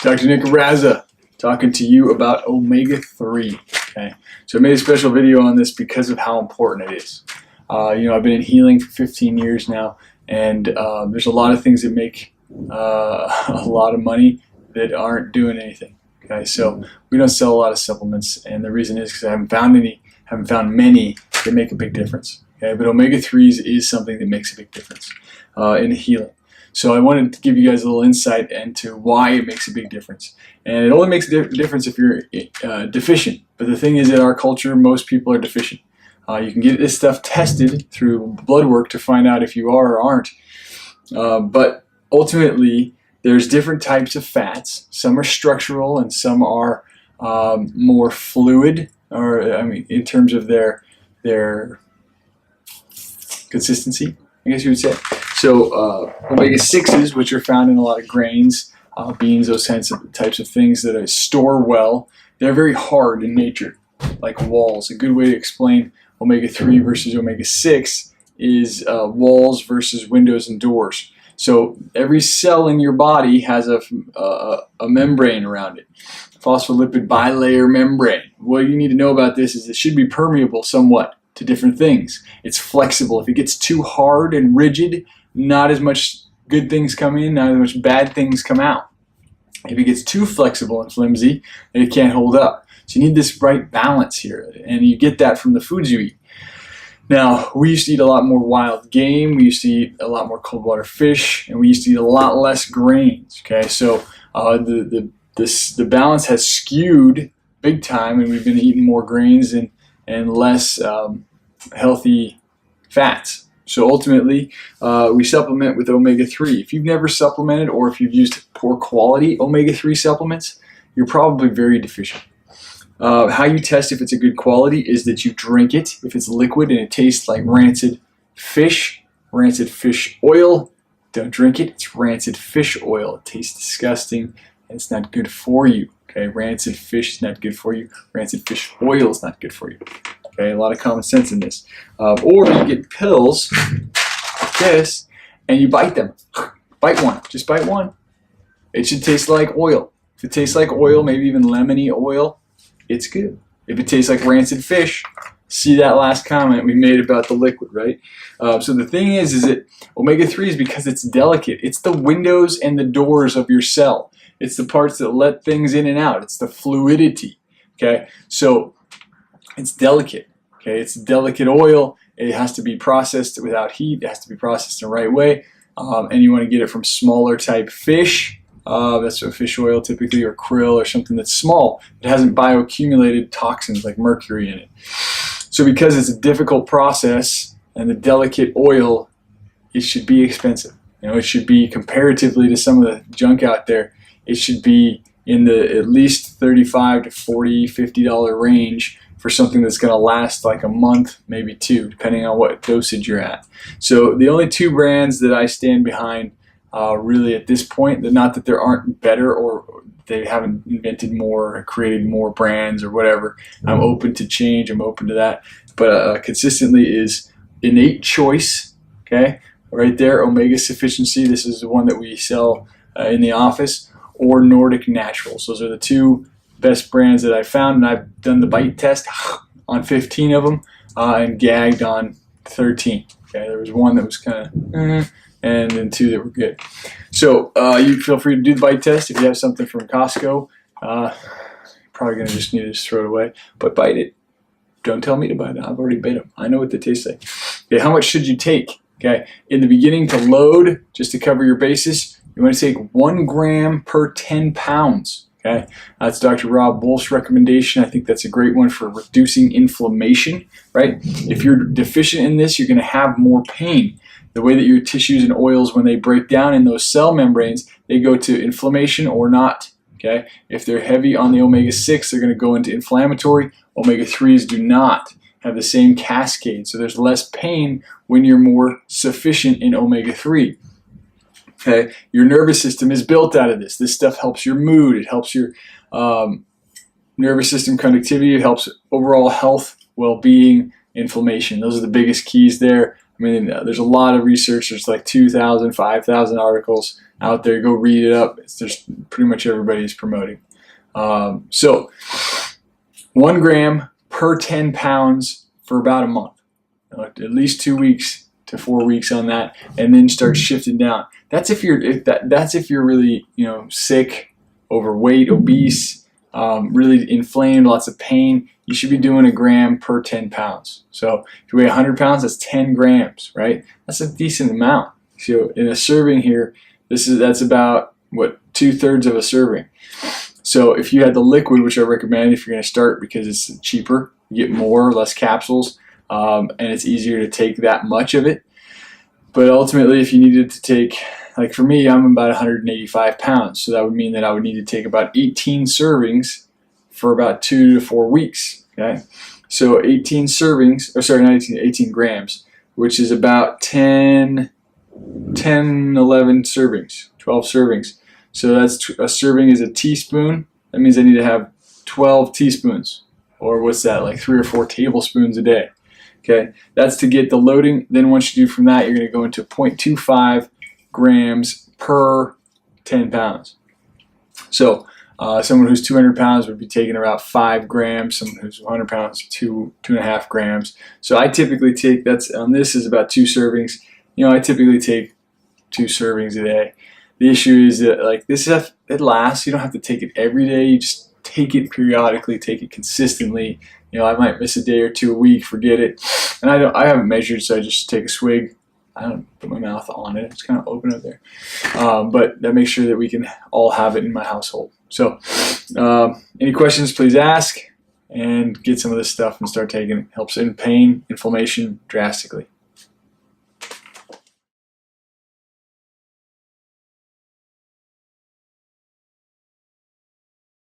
Dr. Nick Raza talking to you about omega-3. Okay, so I made a special video on this because of how important it is. I've been in healing for 15 years now, and there's a lot of things that make a lot of money that aren't doing anything. Okay, so we don't sell a lot of supplements, and the reason is because I haven't found many that make a big difference. Okay, but omega-3s is something that makes a big difference in healing. So I wanted to give you guys a little insight into why it makes a big difference. And it only makes a difference if you're deficient. But the thing is, in our culture, most people are deficient. You can get this stuff tested through blood work to find out if you are or aren't. But ultimately, there's different types of fats. Some are structural and some are more fluid, or in terms of their consistency, I guess you would say. So omega-6s, which are found in a lot of grains, beans, those types of things that store well, they're very hard in nature, like walls. A good way to explain omega-3 versus omega-6 is walls versus windows and doors. So every cell in your body has a membrane around it, phospholipid bilayer membrane. What you need to know about this is it should be permeable somewhat to different things. It's flexible. If it gets too hard and rigid, not as much good things come in, not as much bad things come out. If it gets too flexible and flimsy, then it can't hold up. So you need this right balance here, and you get that from the foods you eat. Now, we used to eat a lot more wild game, we used to eat a lot more cold water fish, and we used to eat a lot less grains. Okay, so the balance has skewed big time, and we've been eating more grains and less healthy fats. So ultimately, we supplement with omega-3. If you've never supplemented, or if you've used poor quality omega-3 supplements, you're probably very deficient. How you test if it's a good quality is that you drink it. If it's liquid and it tastes like rancid fish oil, don't drink it. It's rancid fish oil. It tastes disgusting and it's not good for you. Okay, rancid fish is not good for you. Rancid fish oil is not good for you. Okay, a lot of common sense in this. Or you get pills like this and you bite them. Bite one. Just bite one. It should taste like oil. If it tastes like oil, maybe even lemony oil, it's good. If it tastes like rancid fish, see that last comment we made about the liquid, right? So the thing is that omega-3 is because it's delicate. It's the windows and the doors of your cell. It's the parts that let things in and out. It's the fluidity, okay? So it's delicate, okay? It's delicate oil. It has to be processed without heat. It has to be processed in the right way. And you want to get it from smaller type fish. That's what fish oil typically, or krill, or something that's small. It hasn't bioaccumulated toxins like mercury in it. So because it's a difficult process and the delicate oil, it should be expensive. It should be, comparatively to some of the junk out there, it should be in the at least $35 to $40, $50 range for something that's going to last like a month, maybe two, depending on what dosage you're at. So the only two brands that I stand behind really at this point, not that there aren't better, or they haven't invented more or created more brands or whatever. I'm open to change. I'm open to that. But consistently is Innate Choice, okay? Right there, Omega Sufficiency. This is the one that we sell in the office, or Nordic Naturals. Those are the two best brands that I found, and I've done the bite test on 15 of them and gagged on 13. Okay, there was one that was kind of and then two that were good. So you feel free to do the bite test. If you have something from Costco, probably going to just need to throw it away. But bite it. Don't tell me to bite it. I've already bit them. I know what they taste like. Okay, how much should you take? Okay, in the beginning, to load, just to cover your bases, you want to take 1 gram per 10 pounds. Okay, that's Dr. Rob Wolf's recommendation. I think that's a great one for reducing inflammation, right? If you're deficient in this, you're going to have more pain. The way that your tissues and oils, when they break down in those cell membranes, they go to inflammation or not. Okay, if they're heavy on the omega-6, they're going to go into inflammatory. Omega-3s do not have the same cascade, so there's less pain when you're more sufficient in omega-3. Okay, your nervous system is built out of this. This stuff helps your mood. It helps your nervous system conductivity. It helps overall health, well-being, inflammation. Those are the biggest keys there. I mean, there's a lot of research. There's like 2,000, 5,000 articles out there. Go read it up. There's pretty much everybody's promoting. So 1 gram per 10 pounds for about a month, at least 2 weeks to 4 weeks on that, and then start shifting down. That's if you're really sick, overweight, obese, really inflamed, lots of pain. You should be doing 1 gram per 10 pounds. So if you weigh 100 pounds, that's 10 grams, right? That's a decent amount. So in a serving here, that's about what, 2/3 of a serving. So if you had the liquid, which I recommend if you're going to start because it's cheaper, you get more or less capsules, and it's easier to take that much of it. But ultimately, if you needed to take, like for me, I'm about 185 pounds, so that would mean that I would need to take about 18 servings for about 2 to 4 weeks. Okay, so 18 servings, or sorry, not 18, 18 grams, which is about 10, 11 servings, 12 servings. So that's a serving is a teaspoon. That means I need to have 12 teaspoons, or what's that, like 3 or 4 tablespoons a day. Okay, that's to get the loading. Then once you do from that, you're going to go into 0.25 grams per 10 pounds. So someone who's 200 pounds would be taking about 5 grams. Someone who's 100 pounds, 2.5 grams. So I typically take, this is about 2 servings. I typically take 2 servings a day. The issue is that like this stuff, it lasts. You don't have to take it every day. You just take it periodically, take it consistently. I might miss a day or 2 a week, forget it. And I haven't measured, so I just take a swig. I don't put my mouth on it. It's kind of open up there. But that makes sure that we can all have it in my household. So any questions, please ask, and get some of this stuff and start taking it. Helps in pain, inflammation drastically.